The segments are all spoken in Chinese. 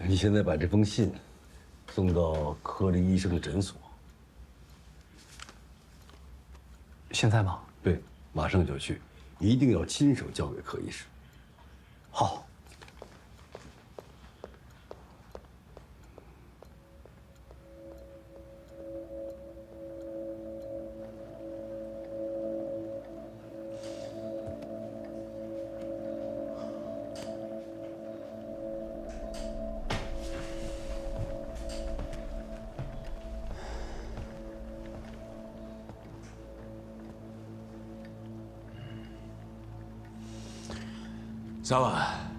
你现在把这封信送到柯林医生的诊所。现在吗？对，马上就去，一定要亲手交给柯医师。好。さあ、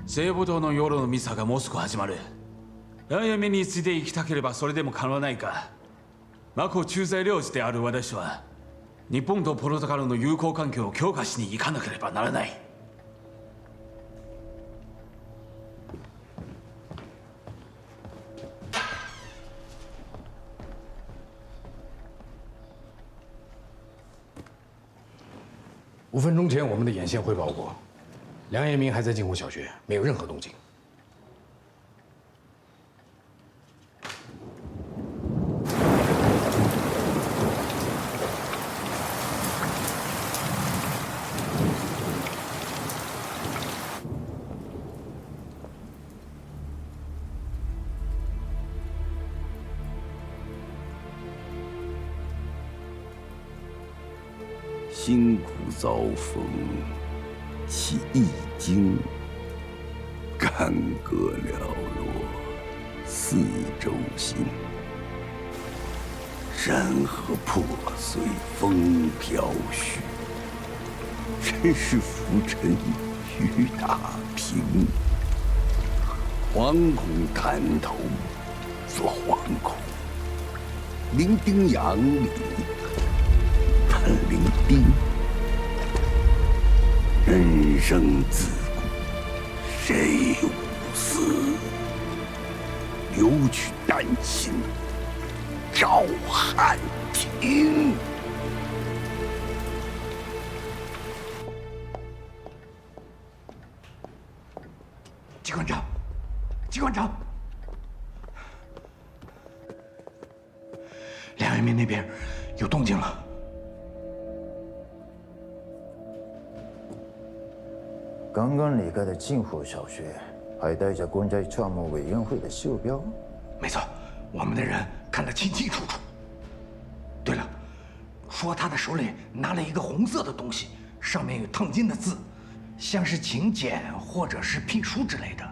西武道の夜のミサがもうすぐ始まる。暗闇について生きたければそれでも構わないか。マコ駐在領事である私は、日本とポルトガルの友好関係を強化しに行かなければならない。5分钟前，我们的眼线汇报过，梁彦明还在静湖小学，没有任何动静。辛苦遭逢，其易经，干戈寥落，四周星。山河破碎，风飘絮，尘世浮沉，雨打平。惶恐滩头，作惶恐。伶仃杨里。叹伶仃，人生自古谁无死？留取丹心照汗廷。机关长，机关长，梁彦明那边有动静了。刚刚离开的静湖小学，还带着公债账目委员会的袖标。没错，我们的人看得清清楚楚。对了，说他的手里拿了一个红色的东西，上面有烫金的字，像是请柬或者是聘书之类的。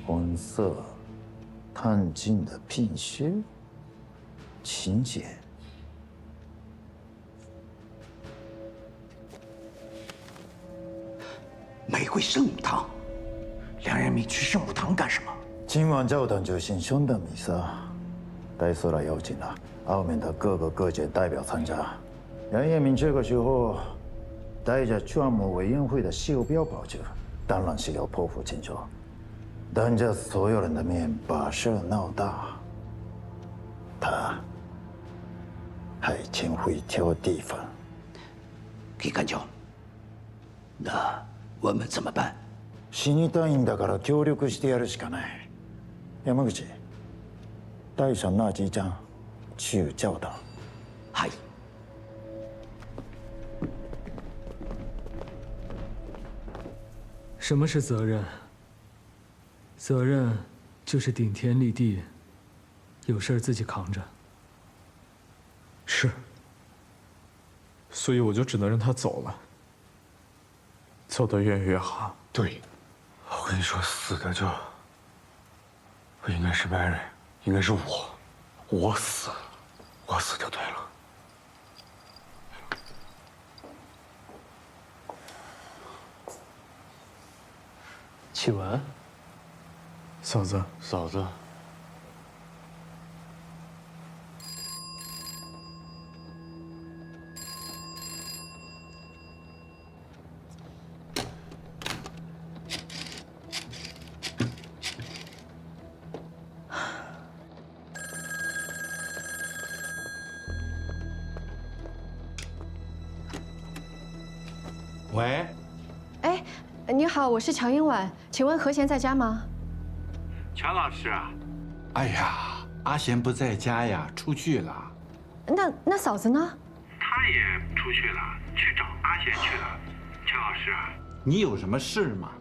红色、烫金的聘书、请柬。玫瑰圣母堂，梁彦明去圣母堂干什么？今晚教堂举行兄弟弥撒，带所来邀请了澳门的各个各界代表参加。梁彦明这个时候带着账目委员会的袖标跑去，当然是要破釜沉舟，当着所有人的面把事闹大。他还真会挑地方。机関長，那我们怎么办？死にたいんだから協力してやるしかない。山口、带上那几张去教堂。はい。什么是责任？责任就是顶天立地，有事儿自己扛着。是。所以我就只能让他走了，走得越远越好。对，我跟你说，死的就不应该是 Mary， 应该是我，我死就对了。启文，嫂子，嫂子。喂，哎，你好，我是乔英婉，请问何贤在家吗？乔老师啊，哎呀，阿贤不在家呀，出去了。那嫂子呢？他也出去了，去找阿贤去了。乔老师啊，你有什么事吗？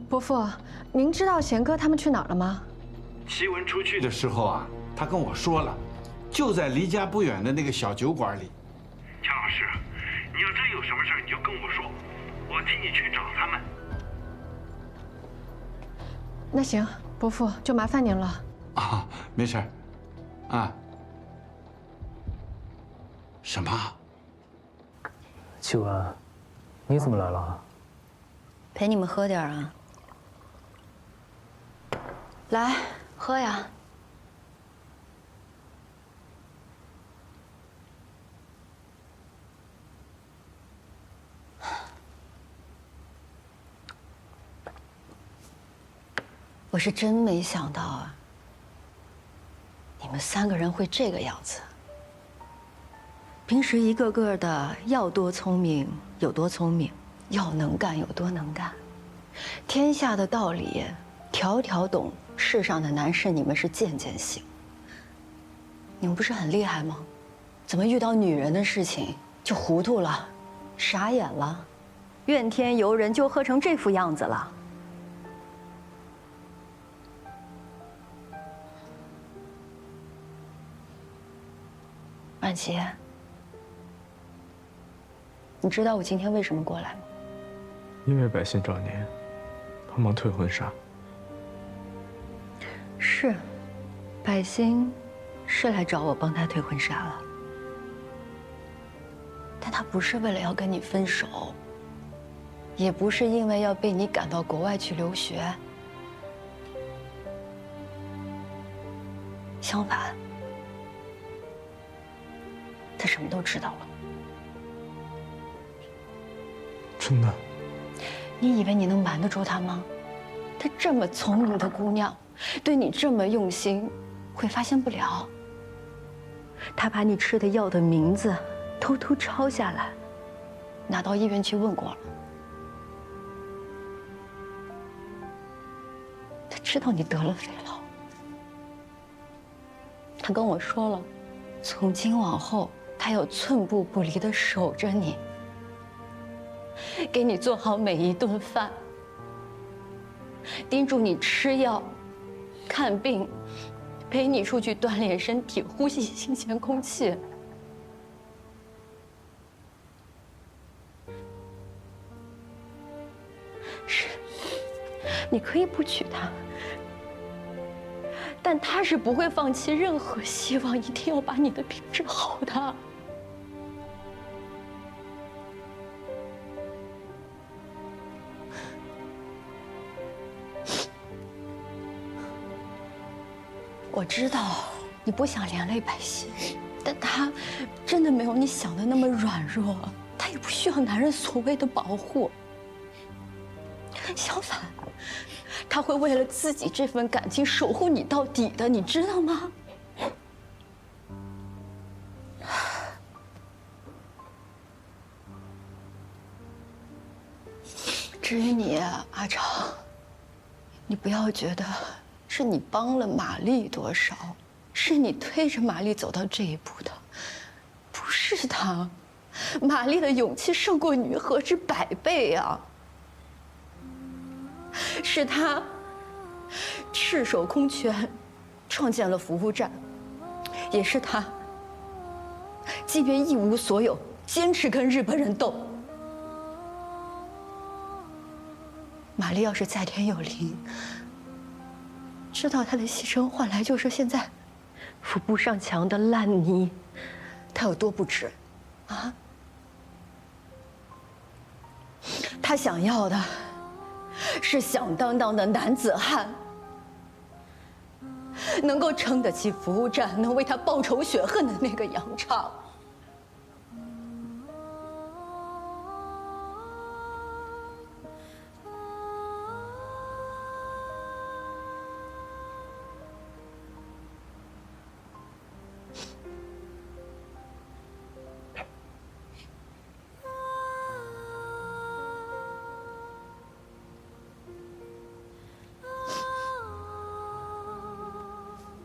伯父，您知道贤哥他们去哪儿了吗？西文出去的时候啊，他跟我说了，就在离家不远的那个小酒馆里。乔老师，你要真有什么事你就跟我说，我替你去找他们。那行，伯父就麻烦您了。啊，没事儿。啊。什么？启文，你怎么来了？陪你们喝点啊。来，喝呀。我是真没想到啊，你们3个人会这个样子。平时一个个的要多聪明有多聪明，要能干有多能干，天下的道理条条懂，世上的难事你们是件件行。你们不是很厉害吗？怎么遇到女人的事情就糊涂了，傻眼了，怨天尤人，就喝成这副样子了？安琪，你知道我今天为什么过来吗？因为百姓找您，帮忙退婚纱。是，百兴是来找我帮他退婚纱了，但他不是为了要跟你分手，也不是因为要被你赶到国外去留学，相反，他什么都知道了。真的？你以为你能瞒得住他吗？她这么聪明的姑娘，对你这么用心，会发现不了。她把你吃的药的名字偷偷抄下来，拿到医院去问过了。她知道你得了肺痨，她跟我说了，从今往后，她要寸步不离地守着你。给你做好每一顿饭，叮嘱你吃药、看病，陪你出去锻炼身体，呼吸新鲜空气。是，你可以不娶她，但她是不会放弃任何希望，一定要把你的病治好的。我知道你不想连累百姓，但他真的没有你想的那么软弱，他也不需要男人所谓的保护。相反，他会为了自己这份感情守护你到底的，你知道吗？至于你，阿长，你不要觉得是你帮了玛丽多少，是你推着玛丽走到这一步的，不是她。玛丽的勇气胜过你何止100倍啊！是她赤手空拳创建了服务站，也是她即便一无所有，坚持跟日本人斗。玛丽要是在天有灵，知道她的牺牲换来就是现在扶不上墙的烂泥，她有多不值啊？她想要的是响当当的男子汉，能够撑得起服务站，能为她报仇雪恨的那个杨畅。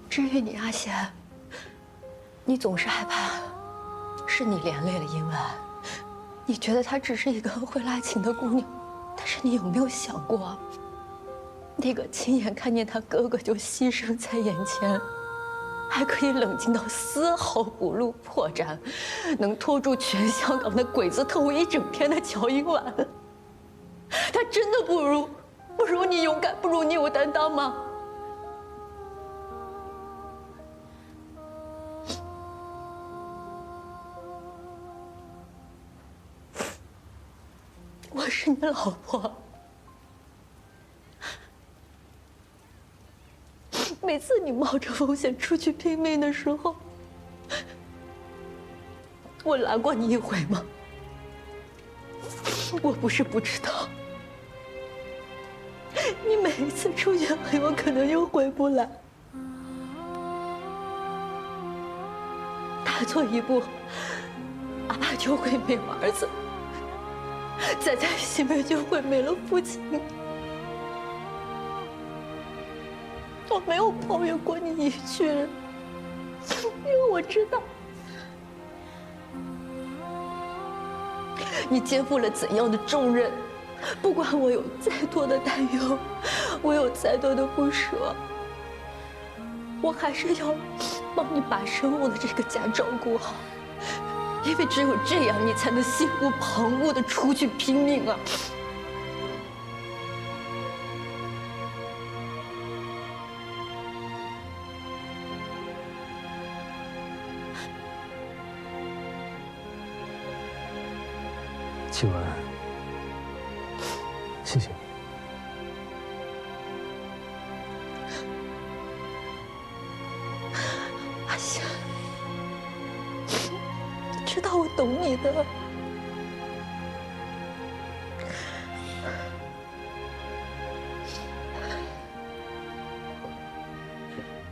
至于你阿贤，你总是害怕是你连累了殷婉，你觉得她只是一个会拉琴的姑娘，但是你有没有想过，那个亲眼看见他哥哥就牺牲在眼前，还可以冷静到丝毫不露破绽，能拖住全香港的鬼子特务一整天的乔英婉，他真的不如你勇敢，不如你有担当吗？我是你老婆，每次你冒着风险出去拼命的时候，我拦过你一回吗？我不是不知道，你每一次出去很有可能又回不来，踏错一步，阿爸就会没有儿子。仔仔媳妇就会没了父亲。我没有抱怨过你一句，因为我知道你肩负了怎样的重任。不管我有再多的担忧，我有再多的不舍，我还是要帮你把生我的这个家照顾好。因为只有这样，你才能心无旁骛地出去拼命啊！庆文，谢谢你。阿香。知道我懂你的，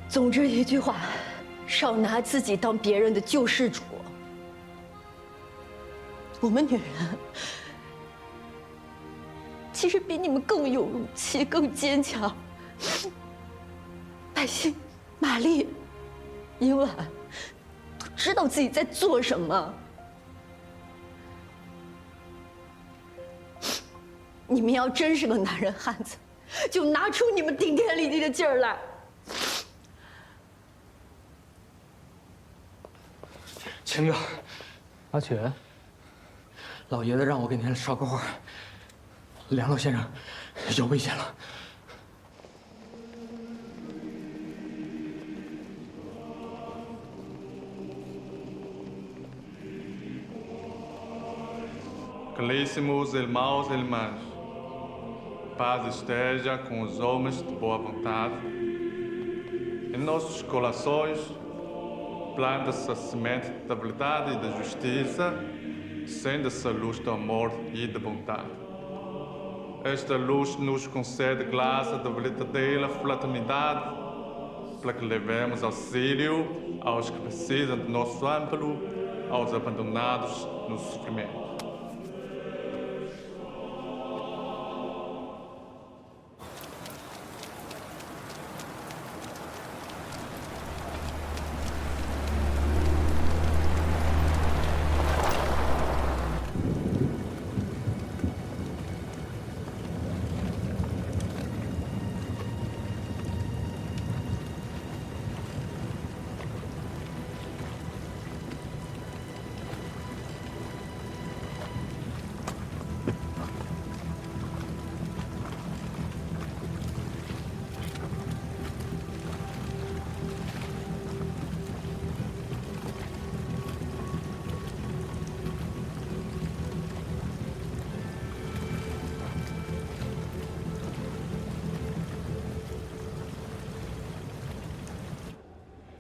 总之一句话，少拿自己当别人的救世主。我们女人其实比你们更有勇气，更坚强。百姓、玛丽、殷婉。知道自己在做什么，你们要真是个男人汉子，就拿出你们顶天立地的劲儿来。秦哥，阿全，老爷子让我给您捎个话，梁老先生有危险了。Caríssimos irmãos e irmãs, paz esteja com os homens de boa vontade. Em nossos corações, planta-se a semente da verdade e da justiça, acende-se a luz do amor e da bondade. Esta luz nos concede graça da verdadeira fraternidade, para que levemos auxílio aos que precisam do nosso amparo, aos abandonados no sofrimento.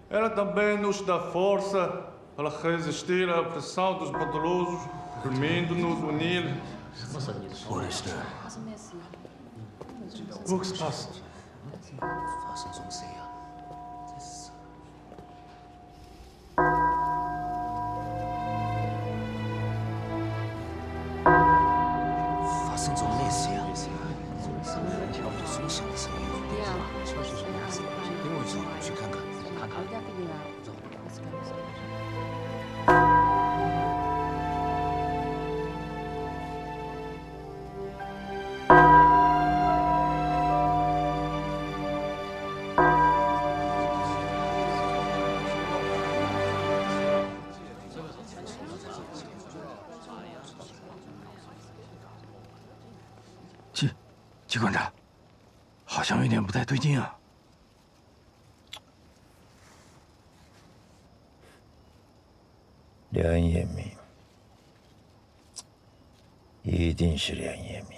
Ela também nos dá força para resistir à pressão dos poderosos, permitindo-nos unir. What is that? O que se passa? 机关长，好像有点不太对劲啊。梁彦明，一定是梁彦明。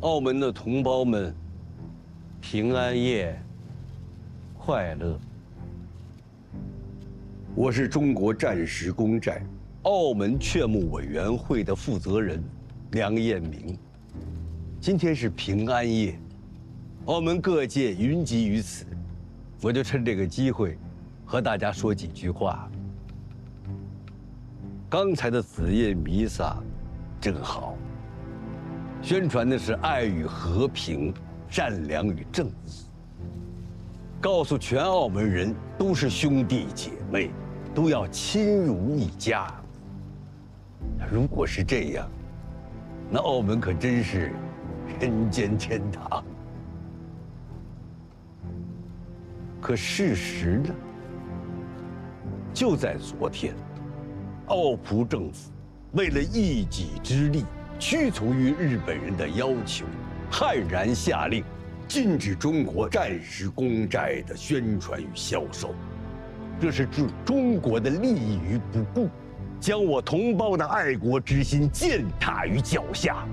澳门的同胞们，平安夜快乐！我是中国战时公债澳门劝募委员会的负责人梁彦明。今天是平安夜，澳门各界云集于此，我就趁这个机会和大家说几句话。刚才的子夜弥撒正好。宣传的是爱与和平、善良与正义，告诉全澳门人都是兄弟姐妹，都要亲如一家。如果是这样，那澳门可真是人间天堂。可事实呢？就在昨天，澳葡政府为了一己之力，屈从于日本人的要求，悍然下令禁止中国战时公债的宣传与销售，这是置中国的利益于不顾，将我同胞的爱国之心践踏于脚下。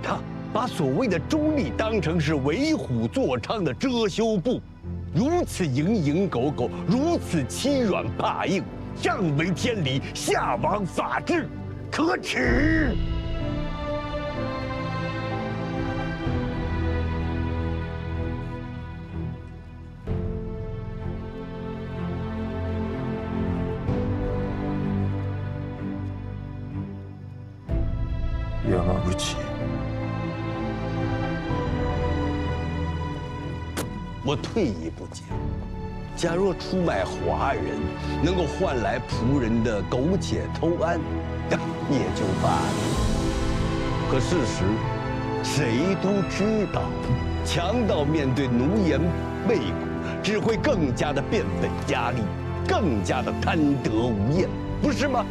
他把所谓的中立当成是为虎作伥的遮羞布，如此蝇营狗苟，如此欺软怕硬，上为天理，下亡法治，可耻！山口，我退一步讲，假若出卖华人能够换来仆人的苟且偷安，也就罢了。可事实，谁都知道，强盗面对奴颜媚骨，只会更加的变本加厉，更加的贪得无厌，不是吗？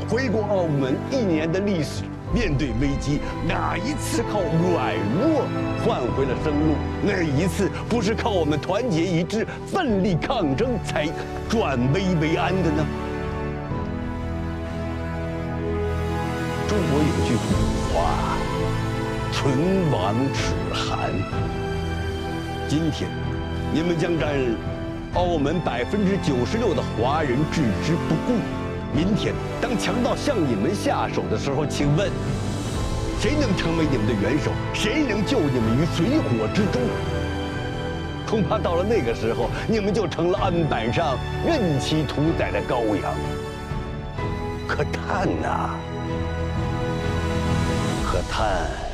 回顾澳门1年的历史。面对危机，哪一次靠软弱换回了生路？哪一次不是靠我们团结一致、奋力抗争才转危为安的呢？中国有句古话：“唇亡齿寒。”今天，你们将占澳门96%的华人置之不顾。明天，当强盗向你们下手的时候，请问，谁能成为你们的元首？谁能救你们于水火之中？恐怕到了那个时候，你们就成了案板上任其屠宰的羔羊。可叹呐，可叹！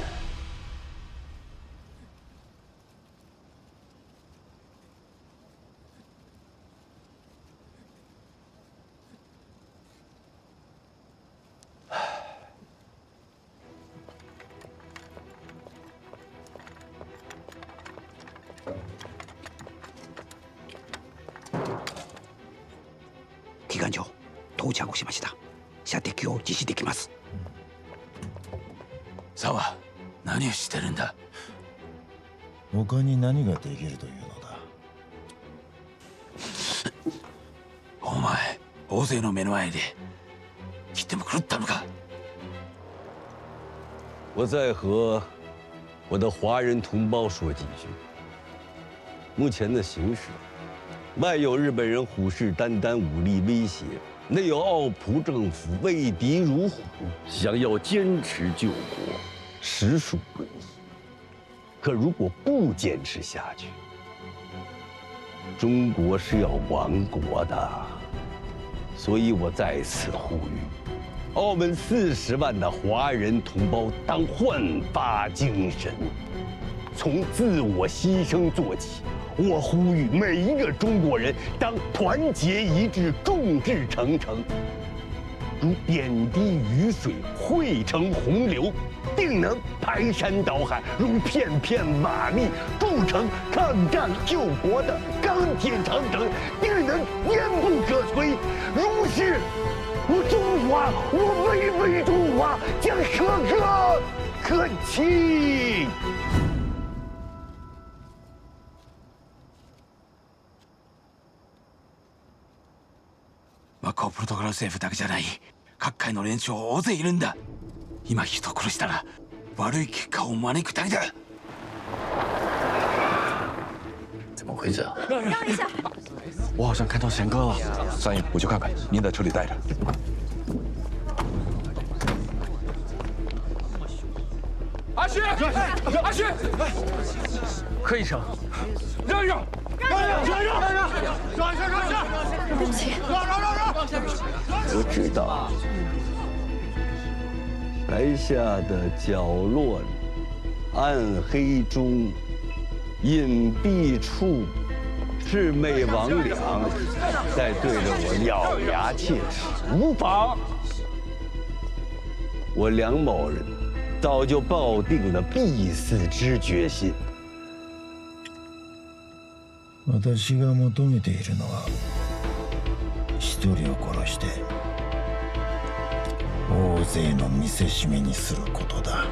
機関長、到着しました。射的を実施できます。沢、何をしてるんだ。他に何ができるというのだ。お前、大勢の目の前で切っても狂ったのか。我再和我的华人同胞说几句。目前的形势，外有日本人虎视眈眈，武力威胁；内有澳葡政府畏敌如虎，想要坚持救国，实属不易。可如果不坚持下去，中国是要亡国的，所以我再次呼吁，澳门40万的华人同胞当焕发精神，从自我牺牲做起。我呼吁每一个中国人当团结一致，众志成城。如点滴雨水汇成洪流，定能排山倒海；如片片瓦砾铸成抗战救国的钢铁长城，定能坚不可摧。如是，我中华，我巍巍中华将可歌可泣。マコプロトコル政府だけじゃない、各界の連中大勢いるんだ。今人殺したら悪い結果を招くだけだ。怎么回事啊？让一下！我好像看到贤哥了。三爷，我去看看，您在车里待着。阿旭，阿旭，柯医生，让一让，让一下！对不起，我知道，台下的角落里，暗黑中，隐蔽处，魑魅魍魉在对着我咬牙切齿，无妨。我梁某人早就抱定了必死之决心。私が求めているのは一人を殺して大勢の見せしめにすることだ。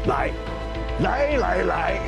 来，来！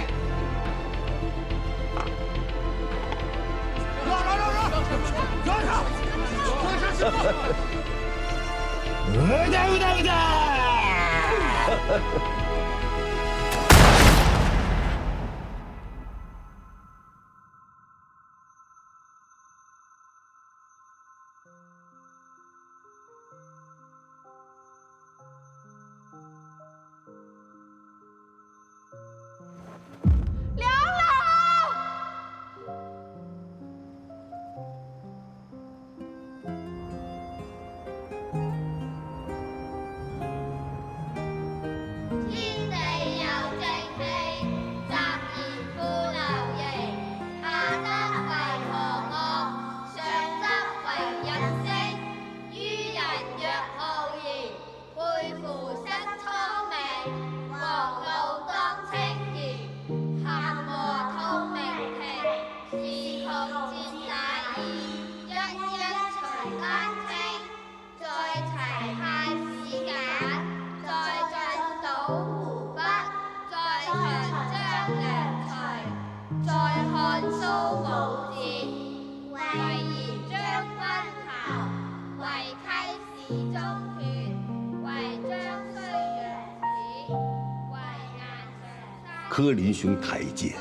柯林兄台谏，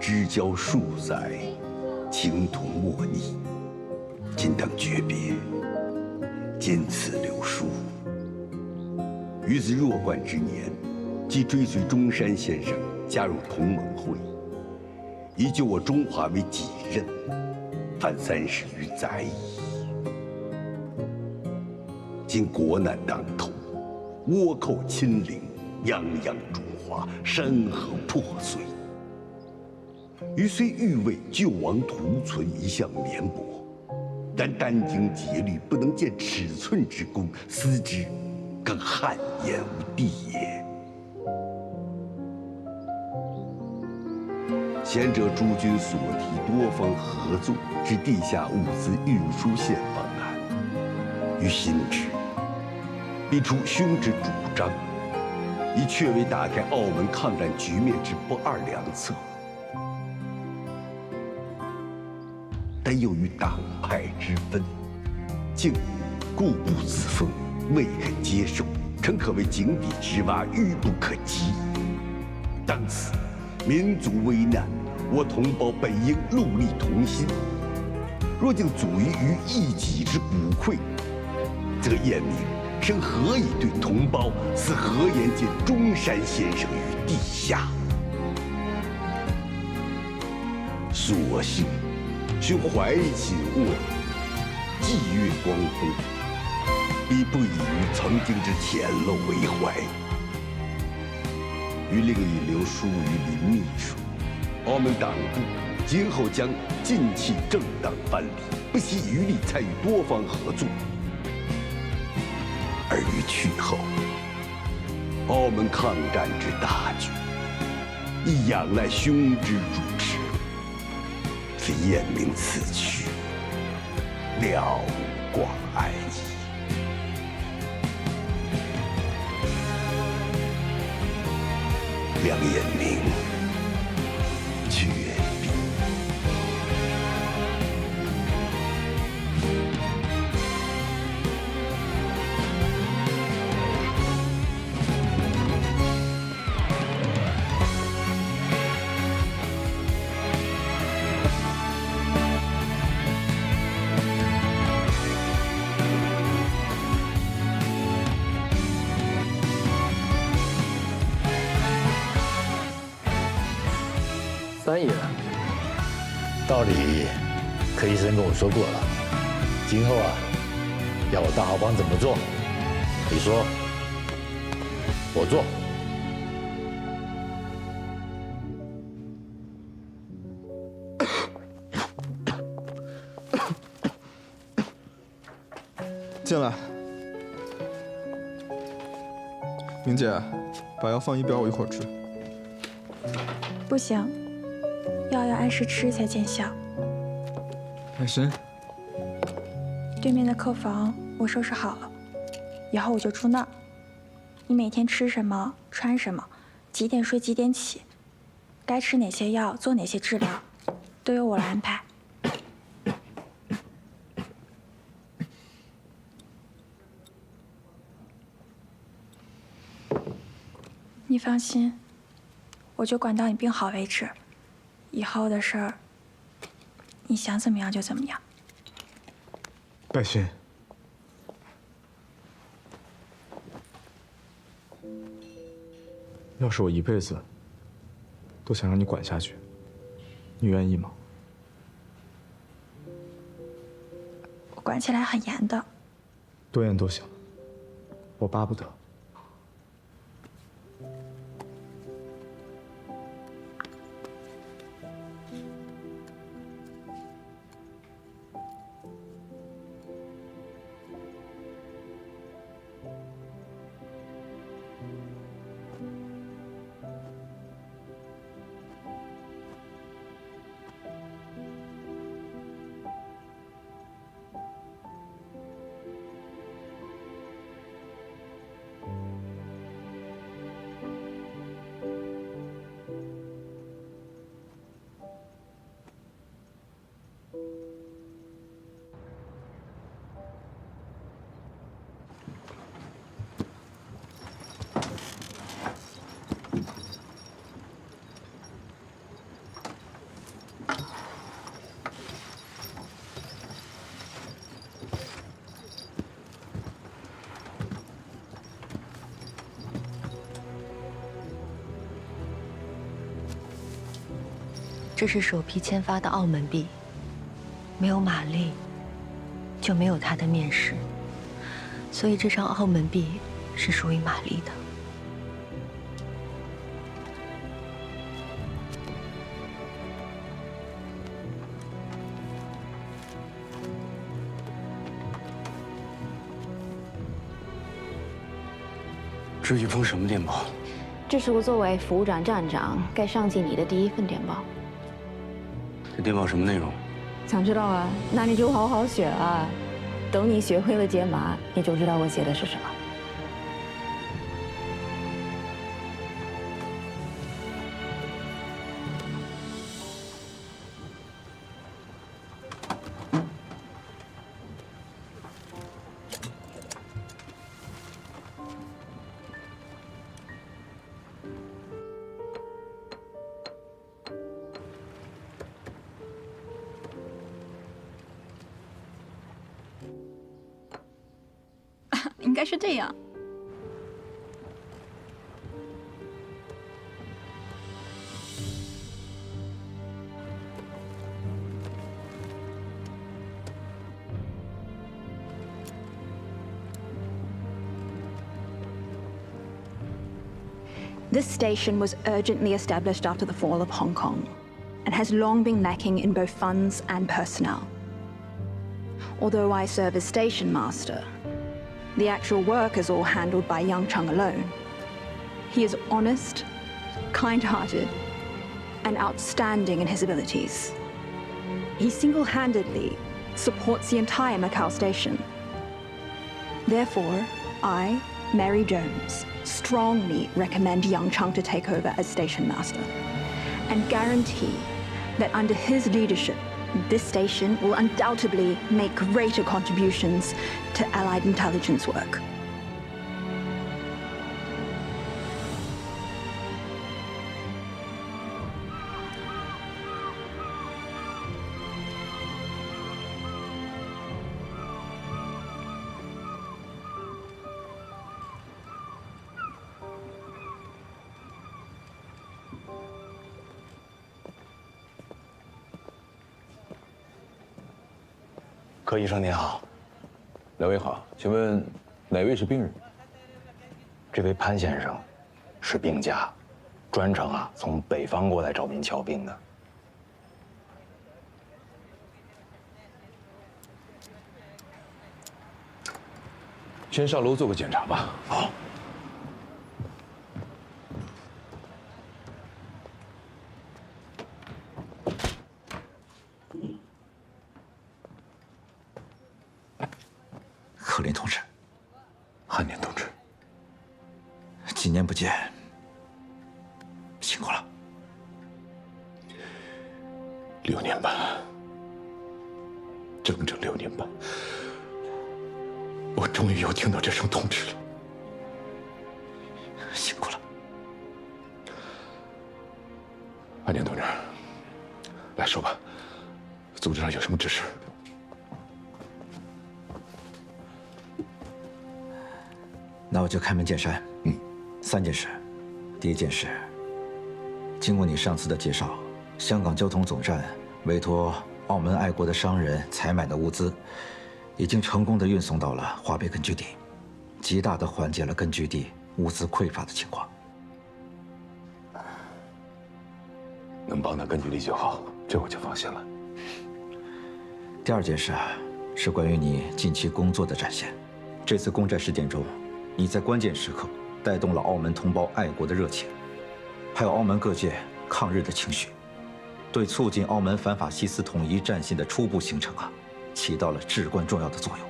知交数载，情同莫逆。今当诀别，坚此留书。于子弱冠之年，即追随中山先生加入同盟会，以就我中华为己任，犯30余载矣。今国难当头，倭寇侵凌，泱泱中华，山河破碎。余虽欲为救亡图存一向绵薄，但殚精竭虑不能见尺寸之功，思之更汗颜无地也。前者诸君所提多方合作之地下物资运输线方案，于心之，必出兄之主张，以确为打开澳门抗战局面之不二良策。但又于党派之分，竟固步自封，未肯接受，诚可谓井底之蛙，愚不可及。当此民族危难，我同胞本应戮力同心。若竟阻于一己之骨溃，则燕明生何以对同胞，似何言见中山先生于地下？索性是怀紧握，霁月光风，以不以于曾经之浅陋为怀。于另一留书于林秘书，澳门党部今后将尽弃政党藩篱，不惜余力参与多方合作。而于去后，澳门抗战之大局，亦仰赖兄之主持。此燕明此去，了无挂碍矣。梁彦明，绝笔。三爷，道理柯医生跟我说过了，今后啊，要我大豪帮怎么做，你说，我做。进来，明姐，把药放一边，我一会儿吃。不行，药要按时吃才见效。海参，对面的客房我收拾好了，以后我就住那儿。你每天吃什么，穿什么，几点睡几点起，该吃哪些药，做哪些治疗，都由我来安排。你放心，我就管到你病好为止，以后的事儿，你想怎么样就怎么样。拜心，要是我一辈子都想让你管下去，你愿意吗？我管起来很严的。多严都行，我巴不得。这是首批签发的澳门币，没有玛丽，就没有他的面试，所以这张澳门币是属于玛丽的。这一封什么电报？这是我作为服务长站长该上级你的第一份电报。这电报什么内容？想知道啊？那你就好好写啊。等你学会了解码，你就知道我写的是什么。应该是这样。This station was urgently established after the fall of Hong Kong and has long been lacking in both funds and personnel. Although I serve as station master, the actual work is all handled by Yang Cheng alone. He is honest, kind-hearted, and outstanding in his abilities. He single-handedly supports the entire Macau station. Therefore, I, Mary Jones, strongly recommend Yang Cheng to take over as station master and guarantee that under his leadership, this station will undoubtedly make greater contributions to Allied intelligence work. 柯医生您好，两位好，请问哪位是病人？这位潘先生是病假，专程从北方过来找您瞧病的。先上楼做个检查吧。好。 柯林同志，汉年同志，几年不见，辛苦了。6年半，整整6年半，我终于又听到这声同志了，辛苦了。汉年同志，来说吧，组织上有什么指示？ 那我就开门见山。3件事。第一件事，经过你上次的介绍，香港交通总站委托澳门爱国的商人采买的物资，已经成功的运送到了华北根据地，极大的缓解了根据地物资匮乏的情况。能帮到根据地就好，这我就放心了。第2件事是关于你近期工作的展现。这次攻占事件中， 你在关键时刻带动了澳门同胞爱国的热情，还有澳门各界抗日的情绪，对促进澳门反法西斯统一战线的初步形成起到了至关重要的作用。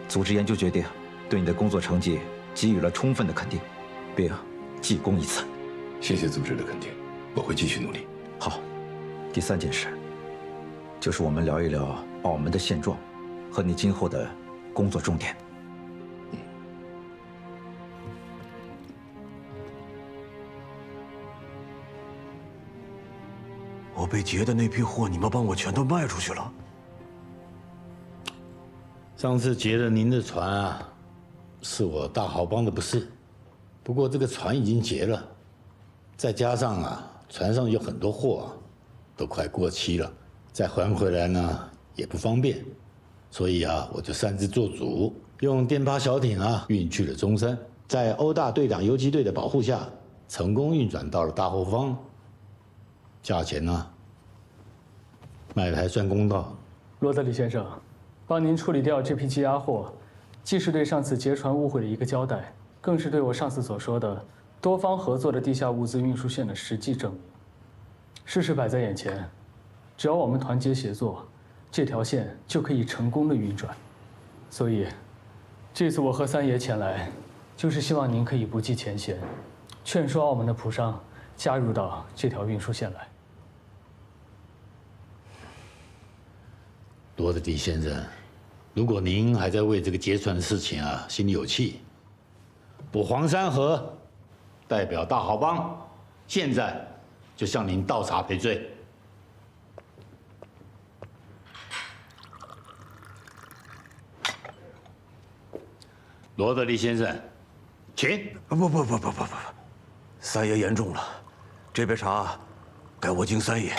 组织研究决定对你的工作成绩给予了充分的肯定，并记功一次。谢谢组织的肯定，我会继续努力。好，第3件事，就是我们聊一聊澳门的现状和你今后的工作重点。 我被劫的那批货，你们帮我全都卖出去了。上次劫了您的船是我大豪帮的不是。不过这个船已经劫了，再加上船上有很多货都快过期了，再还回来呢也不方便，所以我就擅自做主，用电趴小艇运去了中山，在欧大队长游击队的保护下，成功运转到了大后方。 价钱呢，卖的还算公道。罗德里先生，帮您处理掉这批积压货，既是对上次劫船误会的一个交代，更是对我上次所说的多方合作的地下物资运输线的实际证明。事实摆在眼前，只要我们团结协作，这条线就可以成功的运转。所以，这次我和三爷前来，就是希望您可以不计前嫌，劝说澳门的葡商 加入到这条运输线来。罗德里先生，如果您还在为这个劫船的事情心里有气，我黄山河代表大豪帮，现在就向您倒茶赔罪。罗德里先生，请。不，三爷言重了，这杯茶该我敬三爷。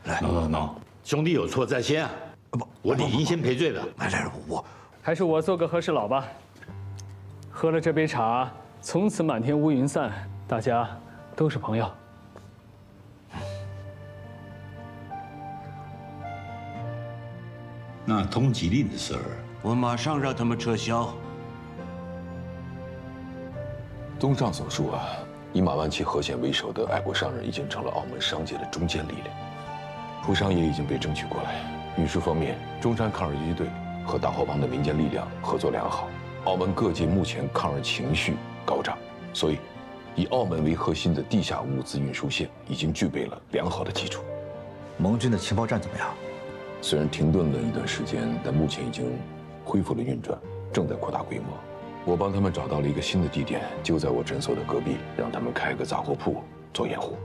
来 ，no， 兄弟有错在先不，我理应先赔罪的。来，我还是我做个和事佬吧。喝了这杯茶，从此满天乌云散，大家都是朋友。那通缉令的事儿，我马上让他们撤销。综上所述啊，以马万祺和弦为首的爱国商人已经成了澳门商界的中坚力量，葡商也已经被争取过来。运输方面，中山抗日游击队和大后方的民间力量合作良好，澳门各界目前抗日情绪高涨，所以以澳门为核心的地下物资运输线已经具备了良好的基础。盟军的情报站怎么样？虽然停顿了一段时间，但目前已经恢复了运转，正在扩大规模。我帮他们找到了一个新的地点，就在我诊所的隔壁，让他们开个杂货铺做掩护。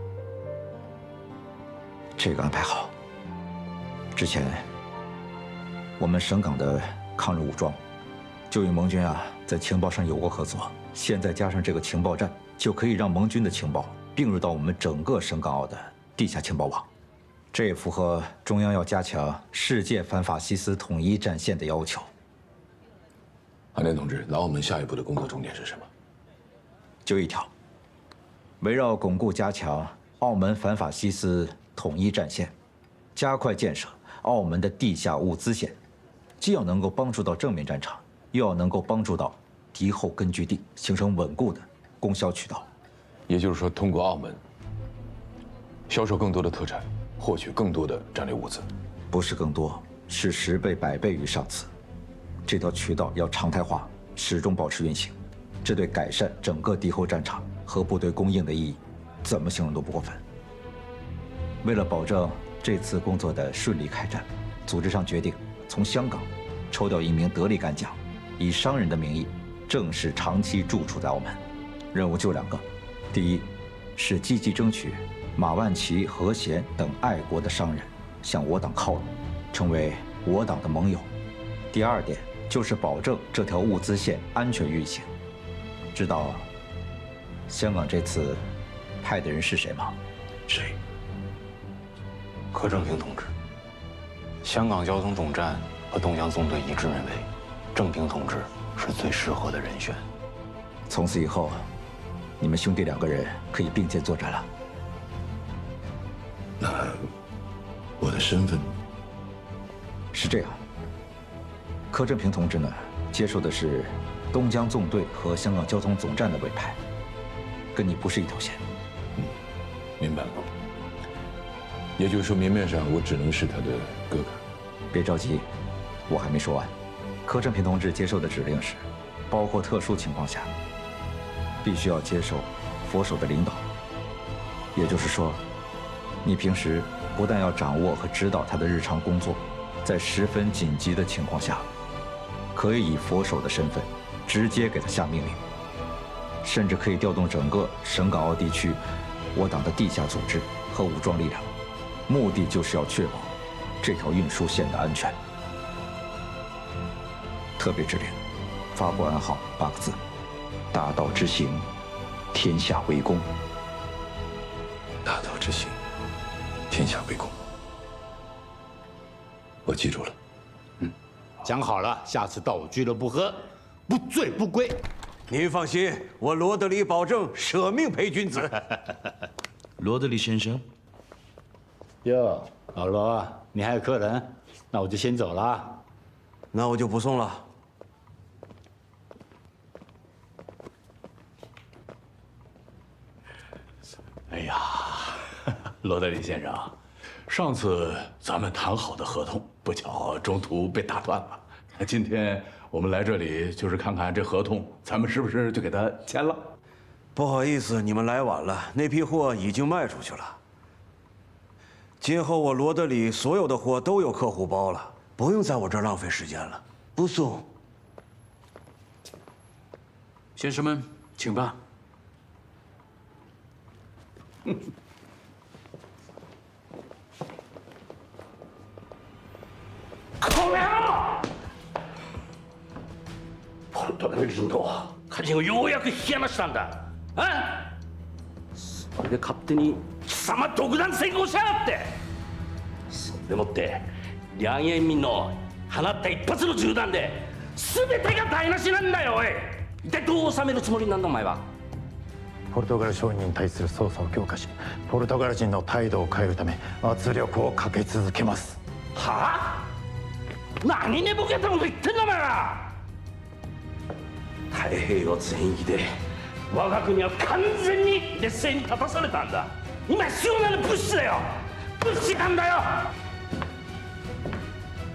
这个安排好。之前我们省港的抗日武装就与盟军在情报上有过合作，现在加上这个情报站，就可以让盟军的情报并入到我们整个省港澳的地下情报网。这也符合中央要加强世界反法西斯统一战线的要求。韩连同志，那我们下一步的工作重点是什么？就一条，围绕巩固加强澳门反法西斯统一战线，加快建设澳门的地下物资线，既要能够帮助到正面战场，又要能够帮助到敌后根据地，形成稳固的供销渠道。也就是说，通过澳门销售更多的特产，获取更多的战略物资。不是更多，是10倍、100倍于上次。这条渠道要常态化，始终保持运行，这对改善整个敌后战场和部队供应的意义，怎么形容都不过分。为了保证这次工作的顺利开展，组织上决定从香港抽调1名得力干将，以商人的名义正式长期驻处在澳门。任务就2个：第一，是积极争取马万祺、和弦等爱国的商人向我党靠拢，成为我党的盟友；第二点就是保证这条物资线安全运行。知道香港这次派的人是谁吗？谁？柯正平同志。香港交通总站和东江纵队一致认为，正平同志是最适合的人选。从此以后，你们兄弟2个人可以并肩作战了。那我的身份是这样，柯震平同志呢，接受的是东江纵队和香港交通总站的委派，跟你不是一条线。明白了。也就是说，明面上我只能是他的哥哥。别着急，我还没说完。柯震平同志接受的指令是，包括特殊情况下，必须要接受佛手的领导。也就是说，你平时不但要掌握和指导他的日常工作，在十分紧急的情况下，可以以佛手的身份直接给他下命令，甚至可以调动整个省港澳地区我党的地下组织和武装力量，目的就是要确保这条运输线的安全。特别指令，发布暗号8个字：大道之行，天下为公。大道之行，天下为公。我记住了。讲好了，下次到我俱乐部喝，不醉不归。您放心，我罗德里保证舍命陪君子。罗德里先生。哟，老罗，你还有客人？那我就先走了。那我就不送了。哎呀，罗德里先生，上次咱们谈好的合同，不巧中途被打断了。今天我们来这里就是看看这合同，咱们是不是就给他签了？不好意思，你们来晚了，那批货已经卖出去了。今后我罗德里所有的货都有客户包了，不用在我这儿浪费时间了，不送。先生们，请吧。孔良，本当の領導、彼がようやく引き離したんだ。それで勝手に貴様独断専行しやがって。そんでもって梁延民の放った一発の銃弾で全てが台無しなんだよ。おい、一体どう収めるつもりなんだお前は。ポルトガル商人に対する捜査を強化し、ポルトガル人の態度を変えるため圧力をかけ続けます。はあ？何寝ぼけたこと言ってんだお前ら！太平洋全域で我が国は完全に劣勢に立たされたんだ。今必要なのは物資だよ。物資なんだよ。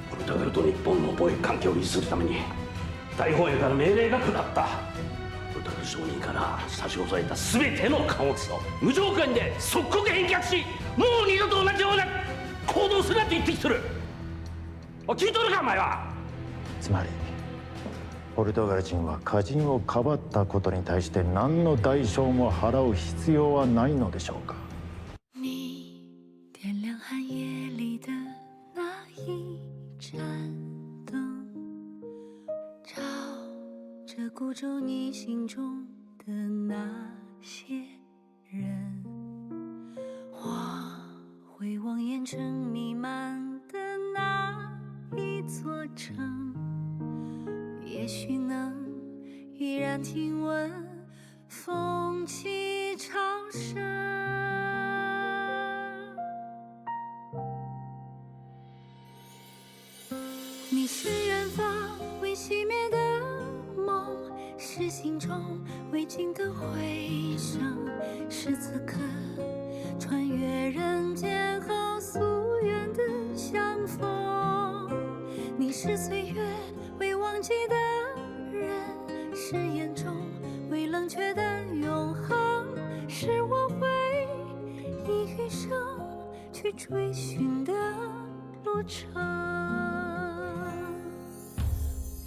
ポルトガルと日本の貿易関係を維持するために大本営から命令が下った。ポルトガル商人から差し押さえた全ての貨物を無条件で即刻返却し、もう二度と同じような行動するなって言ってきてる。聞いとるかお前は。つまりポルトガル人は歌人をかばったことに対して何の代償も払う必要はないのでしょうか。你点亮寒夜里的那一盏灯，照着孤舟你心中的那些人，我会望烟尘弥漫的那一座城，也许能依然听闻风起潮生。你是远方未熄灭的梦，是心中未尽的回声，是此刻穿越人间后夙愿的相逢。你是岁月未忘记的人，是眼中未冷却的永恒，是我会以余生去追寻的路程。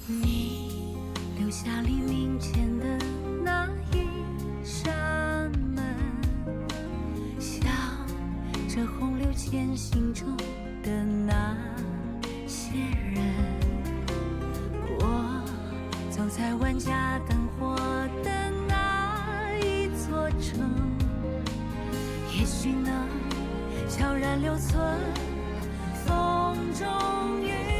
你留下黎明前的那一扇门，像这洪流前行中的那些人，我走在万家灯火的那一座城，也许能悄然留存风中雨。